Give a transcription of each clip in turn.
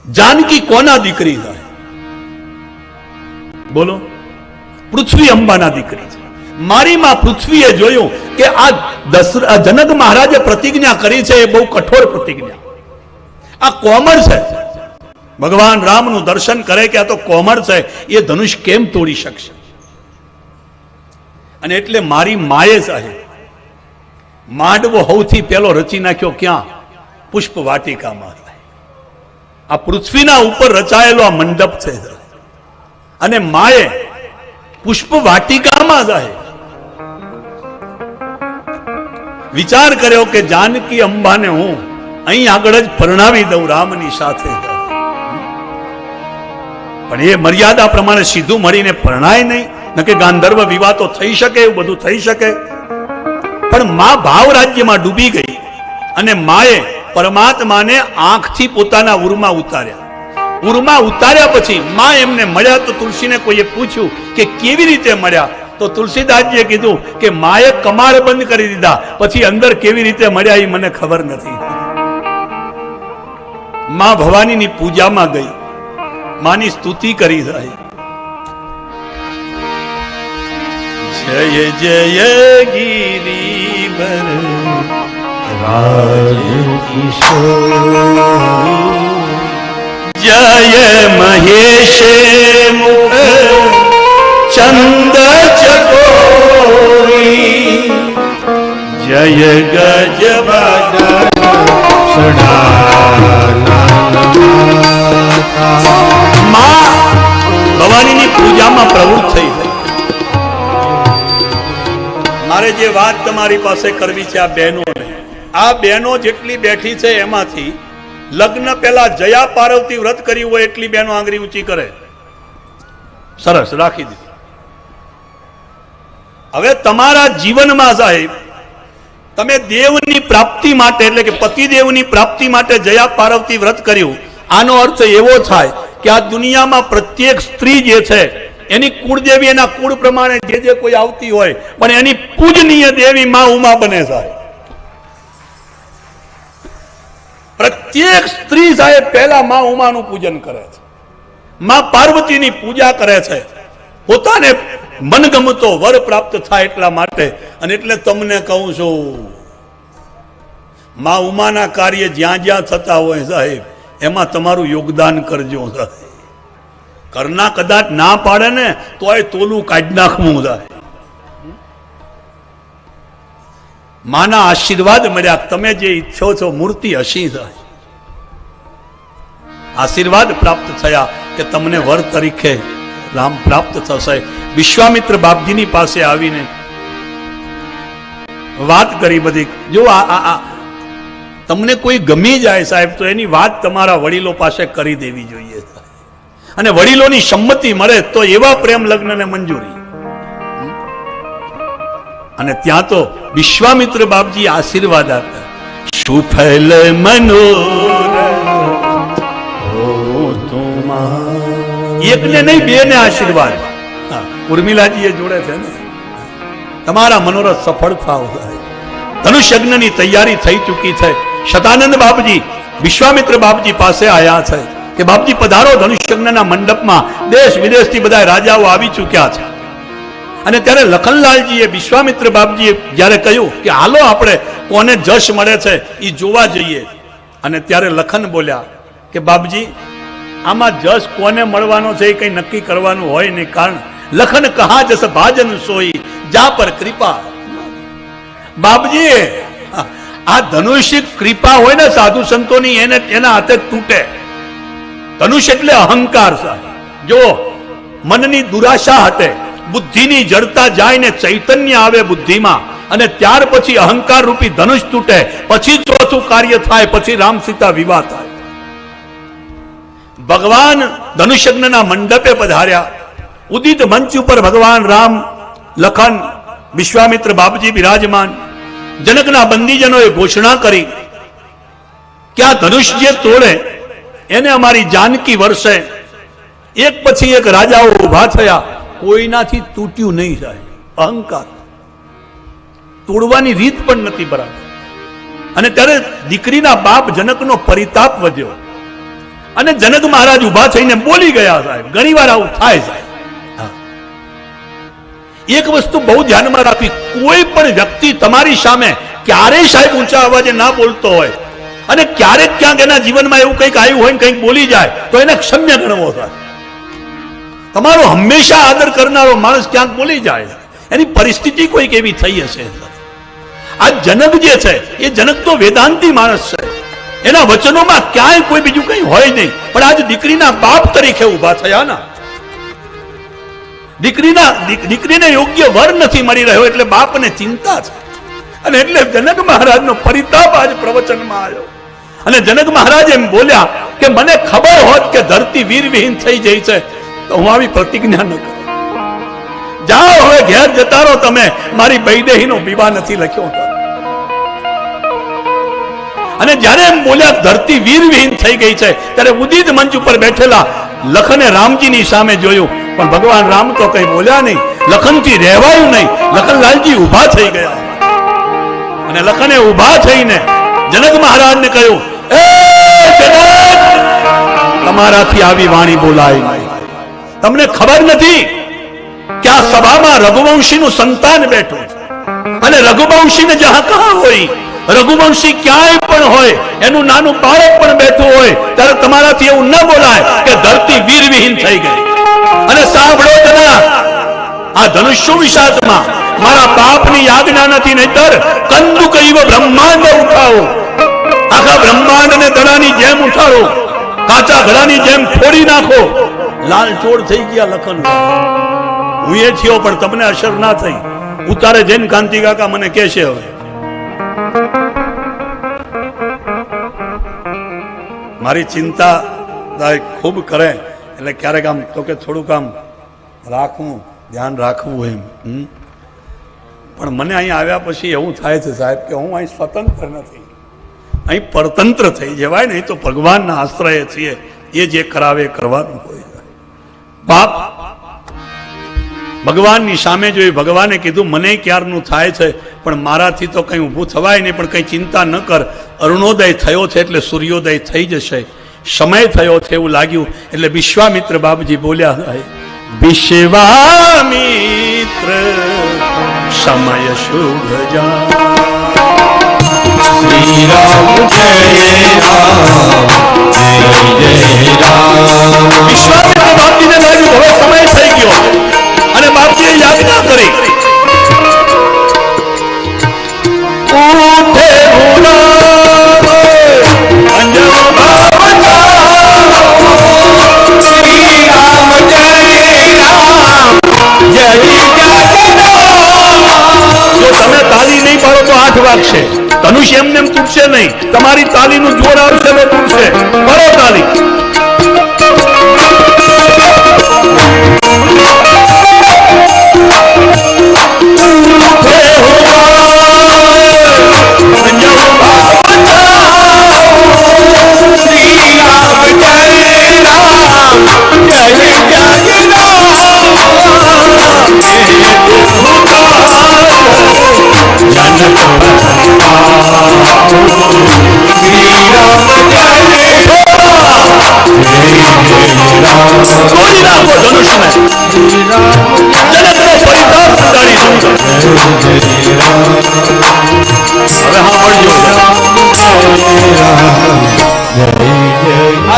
જાનકી કોના દીકરી થાય? બોલો, પૃથ્વી અંબાના દીકરી છે. મારી માં પૃથ્વીએ જોયું કે આ જનક મહારાજે પ્રતિજ્ઞા કરી છે એ બહુ કઠોર પ્રતિજ્ઞા, આ કોમળ છે. ભગવાન રામનું દર્શન કરે કે આ તો કોમળ છે, એ ધનુષ કેમ તોડી શકશે? અને એટલે મારી માએ સાહેબ માંડવો સૌથી પહેલો રચી નાખ્યો ક્યાં? પુષ્પ વાટિકામાં. આ પૃથ્વીના ઉપર રચાયેલો આ મંડપ છે અને માએ પુષ્પ વાટિકામાં જાય વિચાર કર્યો કે જાનકી અંબાને હું અહીં આગળ જ પરણાવી દઉં રામની સાથે. પણ એ મર્યાદા પ્રમાણે સીધું મળીને પરણાય નહીં, ન કે ગાંધર્વ વિવાહ તો થઈ શકે, એવું બધું થઈ શકે. પણ માં ભાવ રાજ્યમાં ડૂબી ગઈ અને માએ પરમાત્માને આંખથી પોતાના ઉરમાં ઉતાર્યા. ઉરમાં ઉતાર્યા પછી માં એમને મળ્યા તો તુલસીને કોઈએ પૂછ્યું કે કેવી રીતે મળ્યા? તો તુલસીદાસજીએ કીધું કે માએ કમાડ બંધ કરી દીધા, પછી અંદર કેવી રીતે મળ્યા એ મને ખબર નથી. માં ભવાનીની પૂજામાં ગઈ, માની સ્તુતિ કરી રહી. જય જય ગિરિવર જય મહેશ મુખ ચંદ ચકોરી જય ગજ માં ભવાનીની પૂજામાં પ્રવૃત્ત થઈ. મારે જે વાત તમારી પાસે કરવી છે આ બહેનો જેટલી બેઠી છે એમાંથી લગ્ન પહેલા જયા પાર્વતી વ્રત કર્યું હોય એટલી બહેનો આંગળી ઊંચી કરે. સરસ, રાખી દીધી. હવે તમારા જીવનમાં સાહેબ તમે દેવની પ્રાપ્તિ માટે એટલે કે પતિદેવની પ્રાપ્તિ માટે જયા પાર્વતી વ્રત કર્યું, આનો અર્થ એવો થાય કે આ દુનિયામાં પ્રત્યેક સ્ત્રી જે છે એની કુળદેવી એના કુળ પ્રમાણે જે કોઈ આવતી હોય પણ એની પૂજનીય દેવી માં ઉમા બને સાહેબ. પ્રત્યેક સ્ત્રી સાહેબ પહેલા માં ઉમાનું પૂજન કરે છે, માં પાર્વતીની પૂજા કરે છે, પોતાને મનગમતો વર પ્રાપ્ત થાય એટલા માટે. અને એટલે તમને કહું છું, માં ઉમાના કાર્ય જ્યાં જ્યાં થતા હોય સાહેબ એમાં તમારું યોગદાન કરજો સાહેબ. કરના કદાચ ના પાડે ને તો એ તોલું કાઢી નાખવું સાહેબ. માના આશીર્વાદ મળ્યા, તમે જે ઈચ્છો છો મૂર્તિ હસી જાય. આશીર્વાદ પ્રાપ્ત થયા કે તમને વર તરીકે રામ પ્રાપ્ત થશે. વિશ્વામિત્ર બાપજીની પાસે આવીને વાત કરી બધી. જો આ તમને કોઈ ગમી જાય સાહેબ તો એની વાત તમારા વડીલો પાસે કરી દેવી જોઈએ અને વડીલોની સંમતિ મળે તો એવા પ્રેમ લગ્નને મંજૂરી. અને ત્યાં તો વિશ્વામિત્ર બાપજી આશીર્વાદ આપતા, સુફલ એકને નહીં બે ને આશીર્વાદ. ઉર્મિલાજી એ જોડે છે ને, તમારા મનોરથ સફળ થાવ. ધનુષ યજ્ઞની તૈયારી થઈ ચૂકી છે. શતાનંદ બાપજી વિશ્વામિત્ર બાપજી પાસે આવ્યા છે કે બાપજી પધારો ધનુષ યજ્ઞના મંડપમાં. દેશ વિદેશથી બધા રાજાઓ આવી ચૂક્યા છે. અને ત્યારે લખનલાલજીએ વિશ્વામિત્ર બાપજીએ જ્યારે કહ્યું કે હાલો આપણે કોને જશ મળે છે એ જોવા જઈએ. અને ત્યારે લખન બોલ્યા કે બાપજી આમાં જશ કોને મળવાનો છે એ કઈ નક્કી કરવાનું હોય નહીં, કારણ લખન કહા જસ ભાજન સોઈ જા પર કૃપા. બાપજી આ ધનુષ કૃપા હોય ને સાધુ સંતોની એના હાથે તૂટે. ધનુષ એટલે અહંકાર સાહેબ. જો મનની દુરાશા હટે, બુદ્ધિની જડતા જાય ને ચૈતન્ય આવે બુદ્ધિમાં, અને ત્યાર પછી અહંકાર રૂપી ધનુષ તૂટે, પછી ચોથું કાર્ય થાય, પછી રામ સીતા વિવાહ થાય. ભગવાન ધનુષયજ્ઞના મંડપે પધાર્યા. ઉદિત મંચ ઉપર ભગવાન રામ, લખન, વિશ્વામિત્ર બાપજી બિરાજમાન. જનકના બંદીજનોએ ઘોષણા કરી કે આ ધનુષ જે તોડે એને અમારી જાનકી વર્ષે. એક પછી એક રાજાઓ ઉભા થયા, કોઈનાથી તૂટ્યું નહીં થાય. અહંકાર તોડવાની રીત પણ નથી બરાબર. અને ત્યારે દીકરીના બાપ જનકનો પરિતાપ વધ્યો. અને જનક મહારાજ ઉભા થઈને બોલી ગયા સાહેબ. ઘણી વાર આવું થાય સાહેબ. એક વસ્તુ બહુ ધ્યાનમાં રાખવી, કોઈ પણ વ્યક્તિ તમારી સામે ક્યારેય સાહેબ ઊંચા અવાજે ના બોલતો હોય અને ક્યારેક ક્યાંક એના જીવનમાં એવું કંઈક આવ્યું હોય ને કંઈક બોલી જાય તો એને ક્ષમ્ય ગણવો થાય. તમારો હંમેશા આદર કરનારો માણસ ક્યાંક બોલી જાય, એની પરિસ્થિતિ કોઈક એવી થઈ હશે. આ જનક જે છે એ જનક તો વેદાંતી માણસ છે, એના વચનોમાં ક્યાંય કોઈ બીજું કંઈ હોય નહીં, પણ આજ દીકરીના બાપ તરીકે ઉભા થયા ના. દીકરીને યોગ્ય વર નથી મળી રહ્યો એટલે બાપને ચિંતા છે, અને એટલે જનક મહારાજનો પરિતાપ આજ પ્રવચનમાં આવ્યો. અને જનક મહારાજ એમ બોલ્યા કે મને ખબર હોત કે ધરતી વીરવિહીન થઈ જાય છે તો હું આવી પ્રતિજ્ઞા ન કરું. જાઓ હવે ઘેર જતા રહો તમે, મારી બૈદેહીનો વિવાહ નથી લખ્યો. અને જ્યારે એમ બોલ્યા ધરતી વીરવિહીન થઈ ગઈ છે ત્યારે ઉદિત મંચ ઉપર બેઠેલા લખને રામજીની સામે જોયું, પણ ભગવાન રામ તો કઈ બોલ્યા નહીં, લખનથી રહેવાયું નહીં. લખનલાલજી ઉભા થઈ ગયા અને લખને ઉભા થઈને જનક મહારાજને કહ્યું, એ જનક, તમારાથી આવી વાણી બોલાય નહીં. તમને ખબર નથી કે આ સભામાં રઘુવંશીનું સંતાન બેઠું છે, અને રઘુવંશીને જહાં કહા હોય, રઘુવંશી ક્યાંય પણ હોય, એનું નાનું બાળક પણ બેઠું હોય, ત્યારે તમારાથી એવું ન બોલાય કે ધરતી વીરવિહીન થઈ ગઈ. અને સાંભળો જરા, આ ધનુષ્ય વિષાદમાં મારા બાપની આજ્ઞા નથી, નહીતર કંદુક ઇવ બ્રહ્માંડ ઉઠાવો, આખા બ્રહ્માંડને દડાની જેમ ઉઠાડો, કાચા ઘડાની જેમ ફોડી નાખો. લાલ ચોળ થઈ ગયા લખન. હું એ થયો પણ તમને અસર ના થઈ. ઉતારે જૈન કાંતિ કાકા મને કહેશે હવે મારી ચિંતા ખૂબ કરે એટલે ક્યારેક આમ તો કે થોડુંક આમ રાખવું, ધ્યાન રાખવું એમ. પણ મને અહીં આવ્યા પછી એવું થાય છે સાહેબ કે હું અહીં સ્વતંત્ર નથી, અહીં પરતંત્ર થઈ જવાય ને. તો ભગવાનના આશ્રય છીએ, એ જે કરાવે કરવાનું હોય. બાપ ભગવાનની સામે જોઈ, ભગવાને કીધું મને ક્યારનું થાય છે પણ મારાથી તો કંઈ ઊભું થવાય નહીં, પણ કંઈ ચિંતા ન કર. અરુણોદય થયો છે એટલે સૂર્યોદય થઈ જશે, સમય થયો છે એવું લાગ્યું એટલે વિશ્વામિત્ર બાપજી બોલ્યા, વિશ્વામિત્ર સમય શુભ જા. શ્રી રામ જય રામ જય જય રામ. વિશ્વામિત્ર બાપજીને લાગ્યું હવે સમય થઈ ગયો, અને બાપજીએ યાચના કરી, ઉઠે તાલી નહીં પાડો તો 8 વાગશે. ધનુષ એમને એમ તૂટશે નહીં, તમારી તાલીનું જોર આવશે તો તૂટશે. પાડો તાલી.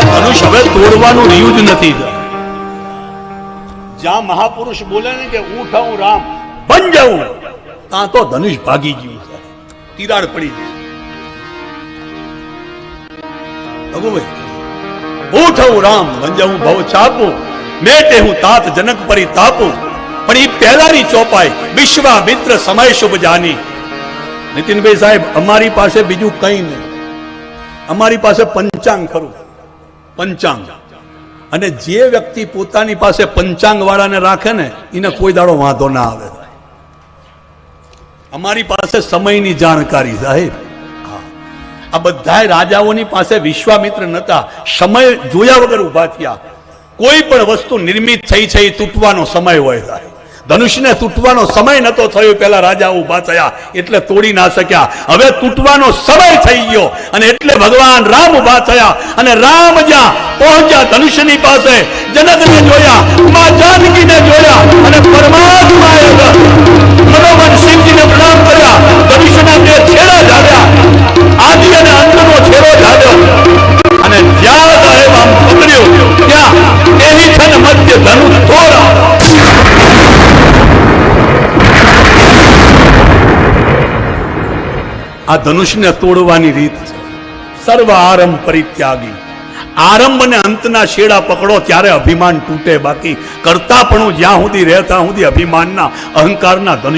ધનુષ હવે તોડવાનું રહ્યું જ નથી. જ્યાં મહાપુરુષ બોલે ને કે ઉઠાવું રામ બન જાઉં, ત્યાં તો ધનુષ ભાગી ગયું છે, તિરાડ પડી ગઈ. ઉઠાવું રામ બન જાઉં ભવ છાપું, મેટે હું તાત જનક પરી તાપું. પણ એ પહેલાની ચોપાઈ વિશ્વામિત્ર સમય શુભ જાની. નીતિનભાઈ સાહેબ, અમારી પાસે બીજું કંઈ નહીં, અમારી પાસે પંચાંગ ખરું, પંચાંગ. અને જે વ્યક્તિ પોતાની પાસે પંચાંગ વાળાને રાખે ને એને કોઈ દાડો વાંધો ના આવે. અમારી પાસે સમયની જાણકારી સાહેબ. આ બધા રાજાઓની પાસે વિશ્વામિત્ર નતા, સમય જોયા વગર ઉભા થયા. કોઈ પણ વસ્તુ નિર્મિત થઈ છે એ તૂટવાનો સમય હોય સાહેબ. ધનુષને તૂટવાનો સમય નતો થયો, પેલા રાજા ઉભા થયા એટલે તોડી ના શક્યા. હવે તૂટવાનો સમય થઈ ગયો અને એટલે ભગવાન રામ ઉભા થયા. અને રામ જ્યાં પહોંચ્યા ધનુષ્યની પાસે, જનકને જોયા, માં જાનકીને જોયા અને પરમાત્માએ મનોમન શિવજીને પ્રણામ કર્યા. ધનુષ્યના બે છેડા ઝાડ્યા, આદિ અને અંતનો છેડો ઝાડ્યો અને જ્યાં સાહેબ આમ પકડ્યું ત્યાં એહી છન મધ્ય ધનુ તોરા. આ ધનુષને તોડવાની રીત છે. સર્વ આરંભ પરિત્યાગી. આરંભ અને અંતના છેડા પકડો ત્યારે અભિમાન તૂટે, બાકી કરતાપણું જ્યાં સુધી રહેતા સુધી અભિમાનના અહંકારના ધનુષ